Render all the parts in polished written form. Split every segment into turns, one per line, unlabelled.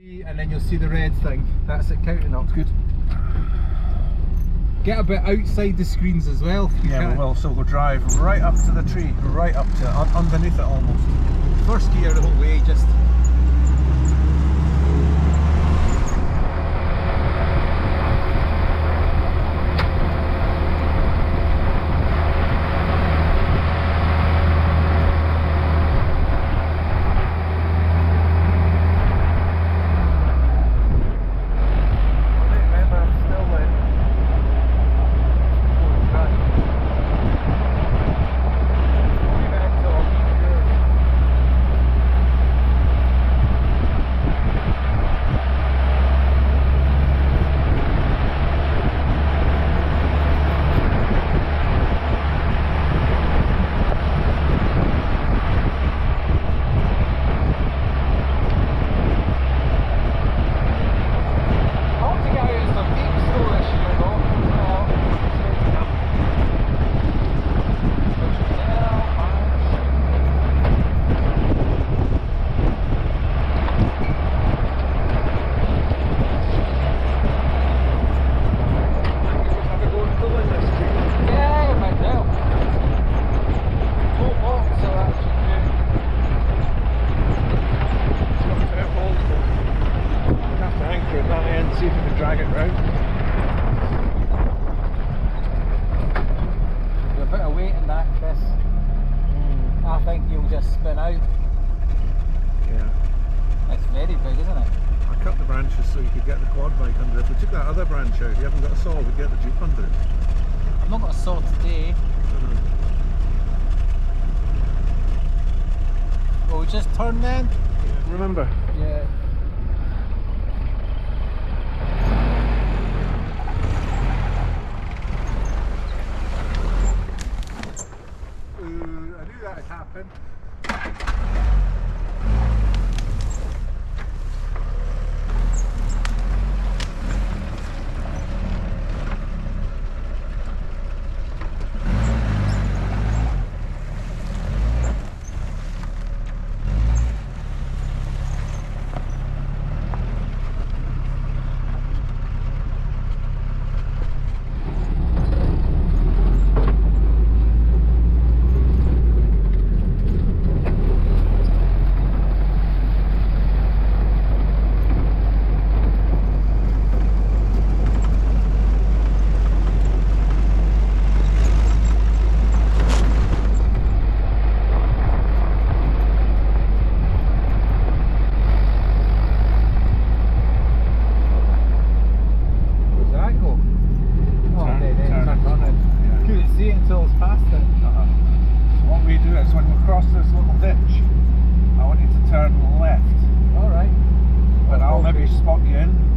And then you'll see the red thing. That's it counting up.
Good.
Get a bit outside the screens as well. If you
Yeah,
can.
we will. So we'll drive right up to the tree, right up to it, underneath it almost.
First gear the whole way, just.
See if we can drag it round.
There's a bit of weight in that, Chris. I think you'll just spin out.
Yeah.
It's very big, isn't it?
I cut the branches so you could get the quad bike under it. If we took that other branch out, you haven't got a saw, we'd get the Jeep under it.
I've not got a saw today. Will we just turn then?
Yeah. Remember?
Yeah.
I knew that would happen. Spot you in.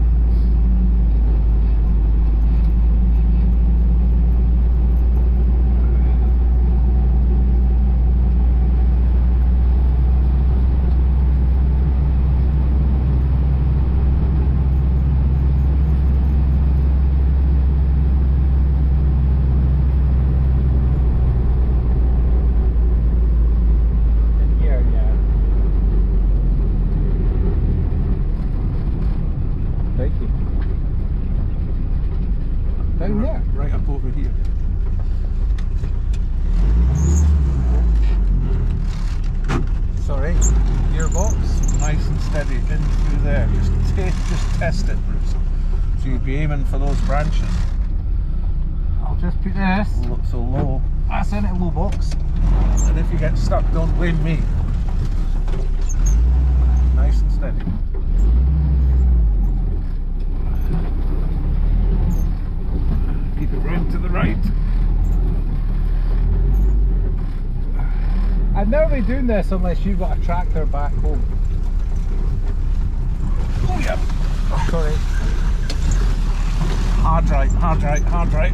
Down there?
Right up over here.
Sorry, gearbox.
Nice and steady in through there. Just test it, Bruce. So you'd be aiming for those branches.
I'll just put this.
Look so low.
That's in it, low box.
And if you get stuck, don't blame me. Nice and steady. Keep it round to the right.
I'd never be doing this unless you've got a tractor back home.
Oh yeah.
Oh, sorry.
Hard right, hard right, hard right.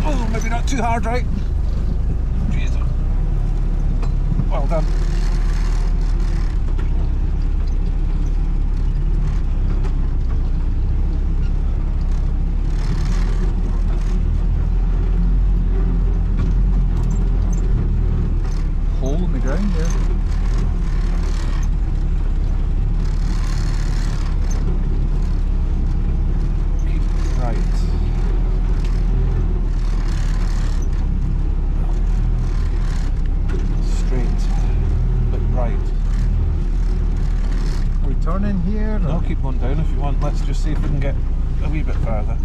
Oh, maybe not too hard right. Jesus. Well done.
Hole in the ground there.
right.
We turn in here?
No, keep going down if you want. Let's just see if we can get a wee bit further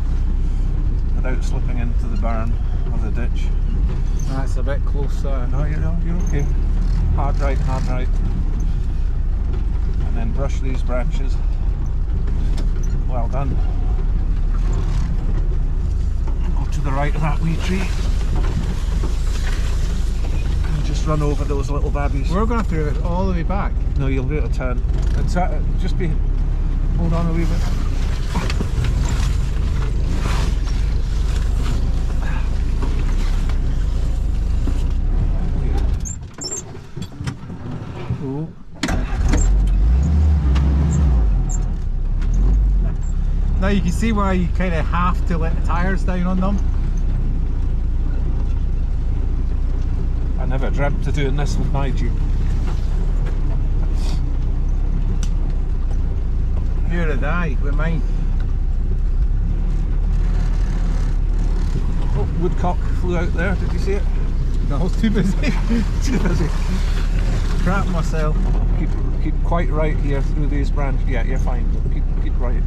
without slipping into the barn or the ditch.
That's a bit closer.
No, you're okay. Hard right, hard right. And then brush these branches. Well done. Go to the right of that wee tree. And just run over those little babbies.
We're going to have to do it all the way back.
No, you'll be able to turn. It's just be. Hold on a wee bit.
Oh. Now you can see why you kind of have to let the tyres down on them.
I never dreamt of doing this with my Jeep.
Neither did I with mine.
Oh, woodcock flew out there, did you see it?
No, I was too busy.
Too busy.
Crap myself.
Keep quite right here through these branches. Yeah, you're fine. Keep right.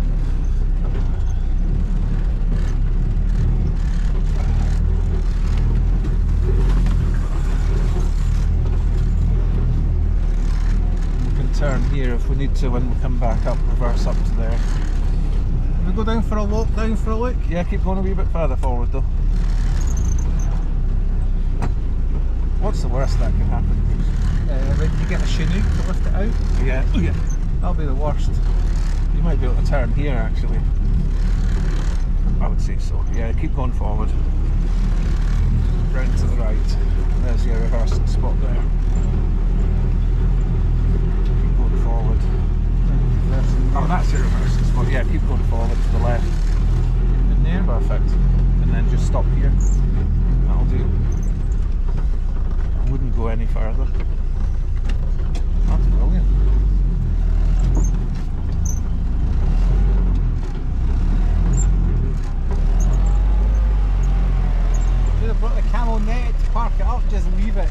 We can turn here if we need to when we come back up, reverse up to there.
We go down for a walk, down for a look.
Yeah, keep going a wee bit further forward though. What's the worst that can happen, Bruce?
When you get a Chinook to lift it out.
Yeah, oh yeah.
That'll be the worst.
You might be able to turn here actually. I would say so. Yeah, keep going forward. Round to the right. There's your reversing spot there. Keep going forward. Oh, that's your reversing spot. Yeah, keep going forward to the left.
In there.
Perfect. And then just stop here. That'll do. I wouldn't go any further. That's brilliant.
Should have brought the camel net to park it up, just leave it.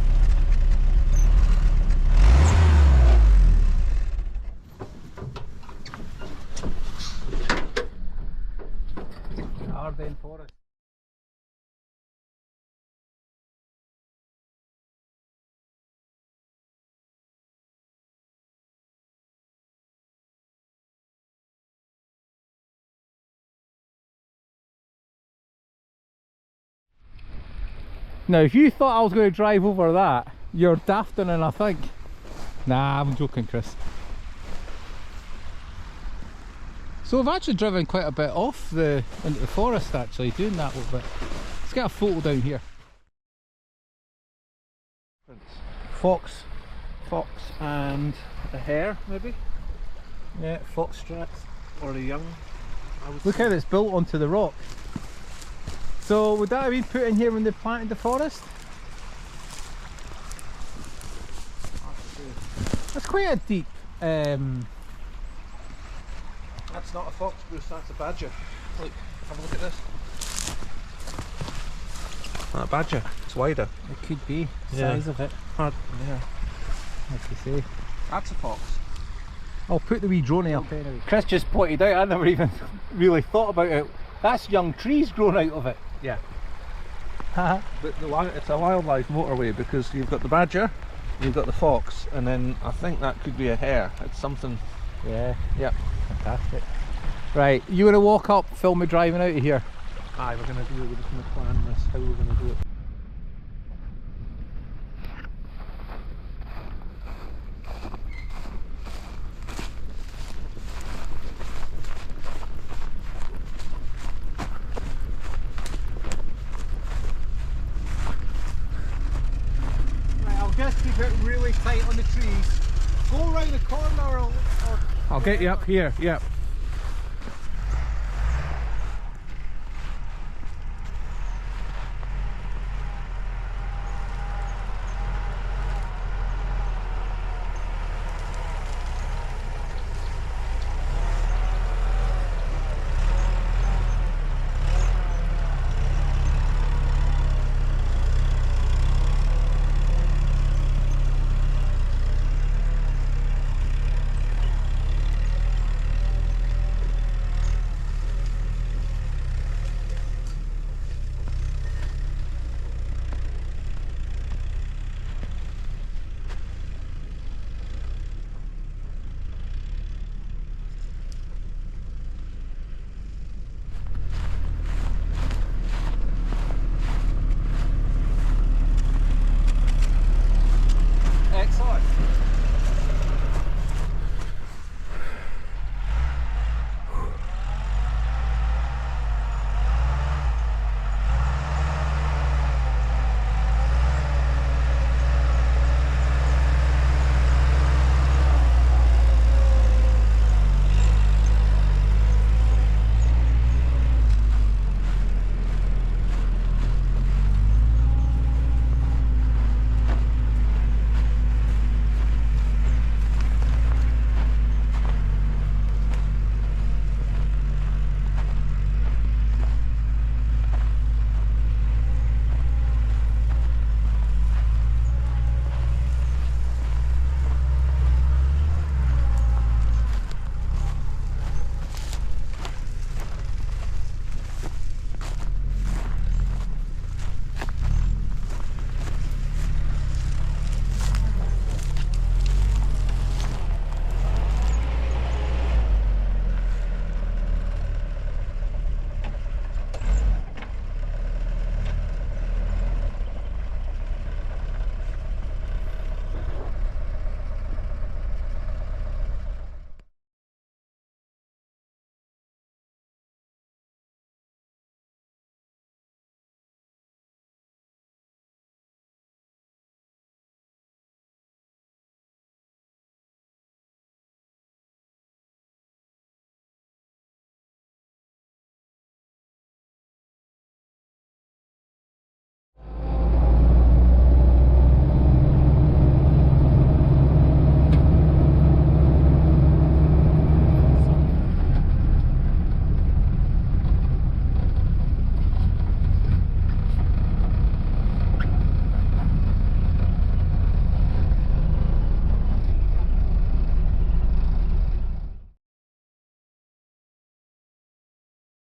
Arden Forest. Now, if you thought I was going to drive over that, you're dafting, and I think. Nah, I'm joking, Chris. So we've actually driven quite a bit off into the forest, actually, doing that little bit. Let's get a photo down here. Fox and a hare, maybe? Yeah, foxtrot or a young. Look how it's built onto the rock. So would that have been put in here when they planted the forest? That's quite a deep.
That's not a fox, Bruce, that's a badger. Look, have a look at this. Not a badger, it's wider.
It could be, the
Yeah.
size of it.
Hard, yeah.
Like you say.
That's a fox.
I'll put the wee droney up anyway. Chris just pointed out, I never even really thought about it. That's young trees growing out of it.
Yeah. But it's a wildlife motorway because you've got the badger, you've got the fox, and then I think that could be a hare. It's something.
Yeah.
Yep.
Fantastic. Right, you want to walk up, film me driving out of here?
Aye, we're going to do it. We're just going to plan this, how we're going to do it.
Just keep it really tight on the trees. Go around the corner or
I'll get you up here, yep.